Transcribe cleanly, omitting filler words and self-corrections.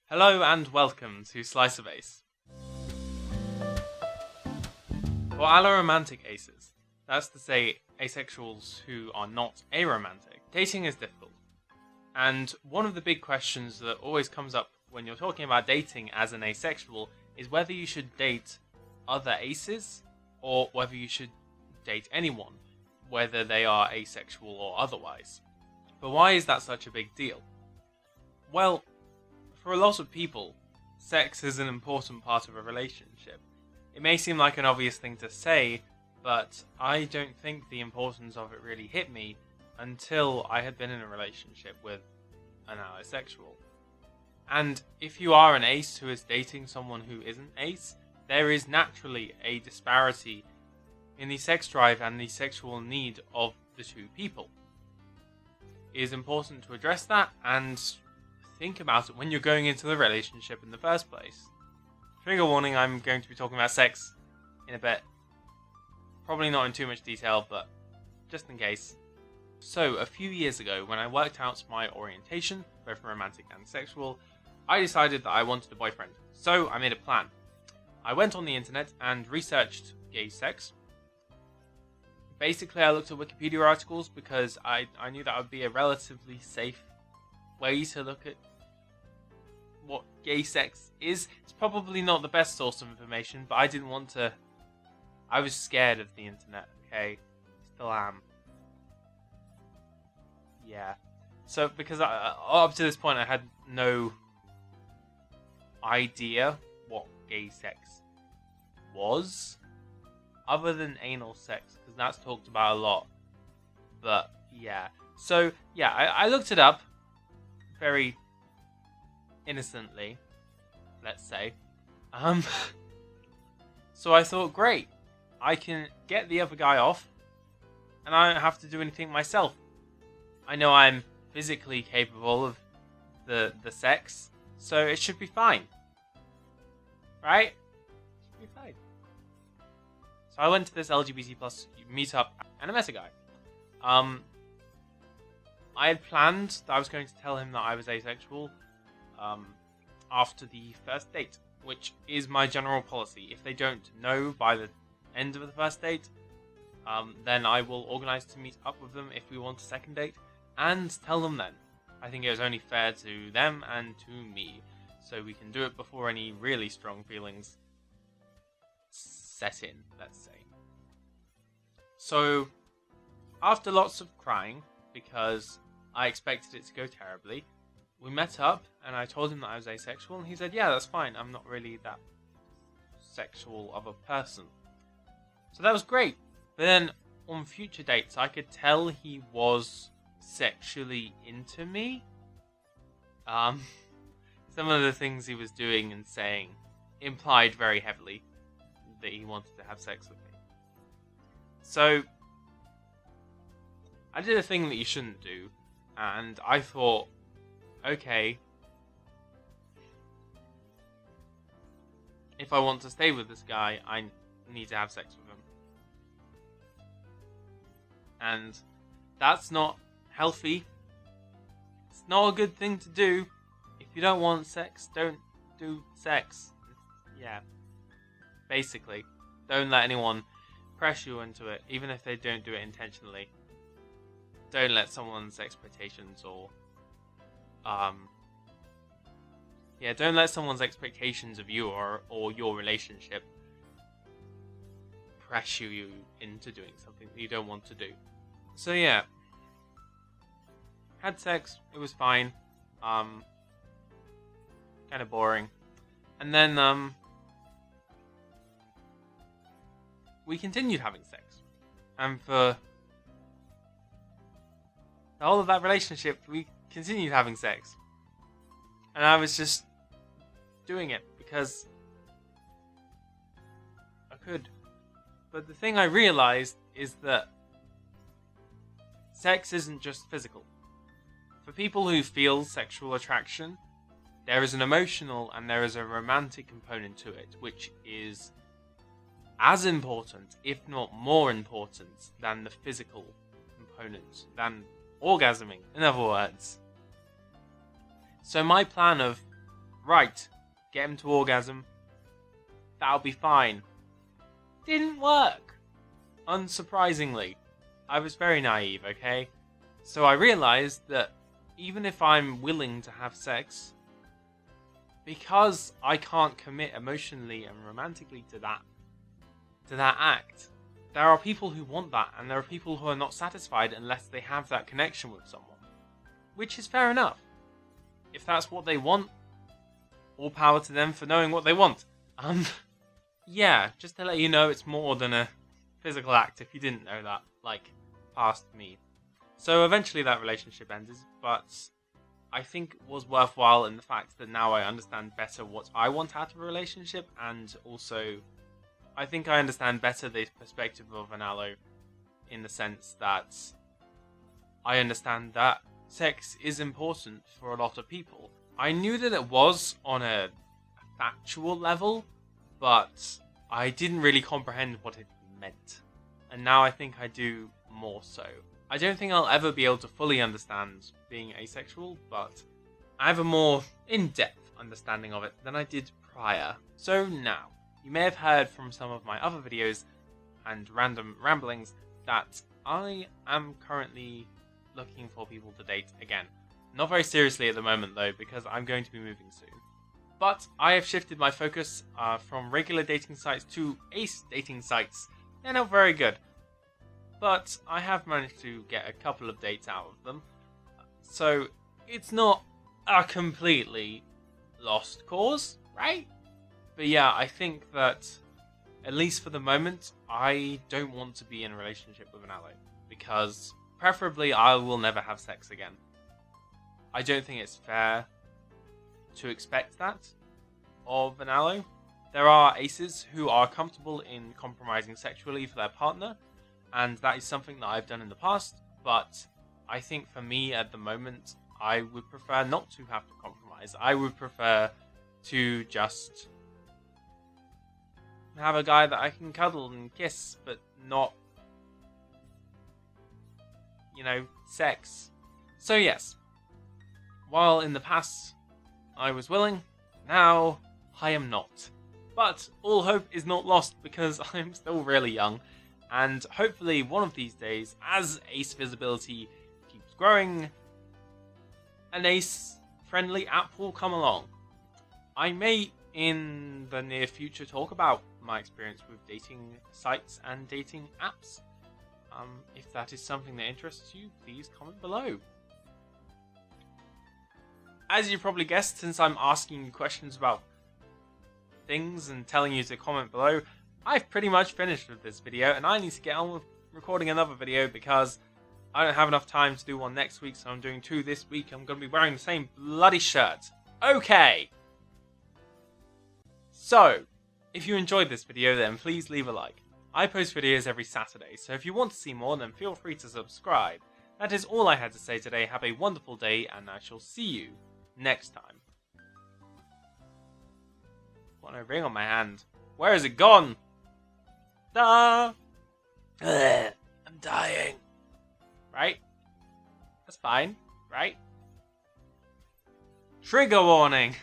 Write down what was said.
Hello and welcome to Slice of Ace. For alloromantic aces, that's to say asexuals who are not aromantic, dating is difficult. And one of the big questions that always comes up when you're talking about dating as an asexual is whether you should date other aces or whether you should date anyone, whether they are asexual or otherwise. But why is that such a big deal? Well, for a lot of people, sex is an important part of a relationship. It may seem like an obvious thing to say, but I don't think the importance of it really hit me until I had been in a relationship with an allosexual. And if you are an ace who is dating someone who isn't ace, there is naturally a disparity in the sex drive and the sexual need of the two people. It is important to address that and think about it when you're going into the relationship in the first place. Trigger warning, I'm going to be talking about sex in a bit. Probably not in too much detail, but just in case. So, a few years ago, when I worked out my orientation, both romantic and sexual, I decided that I wanted a boyfriend. So, I made a plan. I went on the internet and researched gay sex. Basically, I looked at Wikipedia articles because I knew that would be a relatively safe way to look at what gay sex is. It's probably not the best source of information, but I didn't want to. I was scared of the internet, okay? Still am. Yeah. So, because up to this point I had no idea what gay sex was, other than anal sex, because that's talked about a lot. But, yeah. So, yeah, I looked it up very innocently, let's say. So I thought, great, I can get the other guy off, and I don't have to do anything myself. I know I'm physically capable of the sex, so it should be fine. Right? It should be fine. So I went to this LGBT plus meetup, and I met a guy. I had planned that I was going to tell him that I was asexual after the first date, which is my general policy. If they don't know by the end of the first date, then I will organise to meet up with them if we want a second date, and tell them then. I think it was only fair to them and to me, so we can do it before any really strong feelings set in, let's say. So, after lots of crying, because I expected it to go terribly, we met up, and I told him that I was asexual, and he said, yeah, that's fine, I'm not really that sexual of a person. So that was great. But then, on future dates, I could tell he was sexually into me. Some of the things he was doing and saying implied very heavily that he wanted to have sex with me. So, I did a thing that you shouldn't do, and I thought, okay, if I want to stay with this guy, I need to have sex with him. And that's not healthy. It's not a good thing to do. If you don't want sex, don't do sex. Yeah. Basically, don't let anyone press you into it, even if they don't do it intentionally. Don't let someone's expectations don't let someone's expectations of you or your relationship pressure you into doing something that you don't want to do. So yeah, had sex, it was fine, kind of boring, and then we continued having sex, and for the whole of that relationship, we continued having sex. And I was just doing it because I could. But the thing I realized is that sex isn't just physical. For people who feel sexual attraction, there is an emotional and there is a romantic component to it, which is as important, if not more important, than the physical component, than orgasming, in other words. So my plan of right, get him to orgasm. That'll be fine. Didn't work. Unsurprisingly. I was very naive, okay? So I realized that even if I'm willing to have sex, because I can't commit emotionally and romantically to that act, there are people who want that, and there are people who are not satisfied unless they have that connection with someone. Which is fair enough. If that's what they want, all power to them for knowing what they want. Yeah, just to let you know, it's more than a physical act if you didn't know that, like, past me. So eventually that relationship ended, but I think it was worthwhile in the fact that now I understand better what I want out of a relationship, and also I think I understand better the perspective of an allo in the sense that I understand that sex is important for a lot of people. I knew that it was on a factual level, but I didn't really comprehend what it meant. And now I think I do more so. I don't think I'll ever be able to fully understand being asexual, but I have a more in-depth understanding of it than I did prior. So now, you may have heard from some of my other videos and random ramblings that I am currently looking for people to date again. Not very seriously at the moment though, because I'm going to be moving soon. But I have shifted my focus from regular dating sites to ace dating sites. They're not very good, but I have managed to get a couple of dates out of them. So it's not a completely lost cause, right? But yeah, I think that, at least for the moment, I don't want to be in a relationship with an ally, because preferably I will never have sex again. I don't think it's fair to expect that of an ally. There are aces who are comfortable in compromising sexually for their partner, and that is something that I've done in the past, but I think for me at the moment, I would prefer not to have to compromise. I would prefer to just have a guy that I can cuddle and kiss, but not, sex. So yes, while in the past I was willing, now I am not. But all hope is not lost, because I'm still really young, and hopefully one of these days, as ace visibility keeps growing, an ace-friendly app will come along. I may, in the near future, talk about my experience with dating sites and dating apps. If that is something that interests you, please comment below. As you probably guessed, since I'm asking you questions about things and telling you to comment below, I've pretty much finished with this video, and I need to get on with recording another video because I don't have enough time to do one next week, so I'm doing 2 this week. I'm going to be wearing the same bloody shirt. Okay! So, if you enjoyed this video, then please leave a like. I post videos every Saturday, so if you want to see more, then feel free to subscribe. That is all I had to say today. Have a wonderful day, and I shall see you next time. Got no ring on my hand. Where is it gone? I'm dying. Right? That's fine, right? Trigger warning!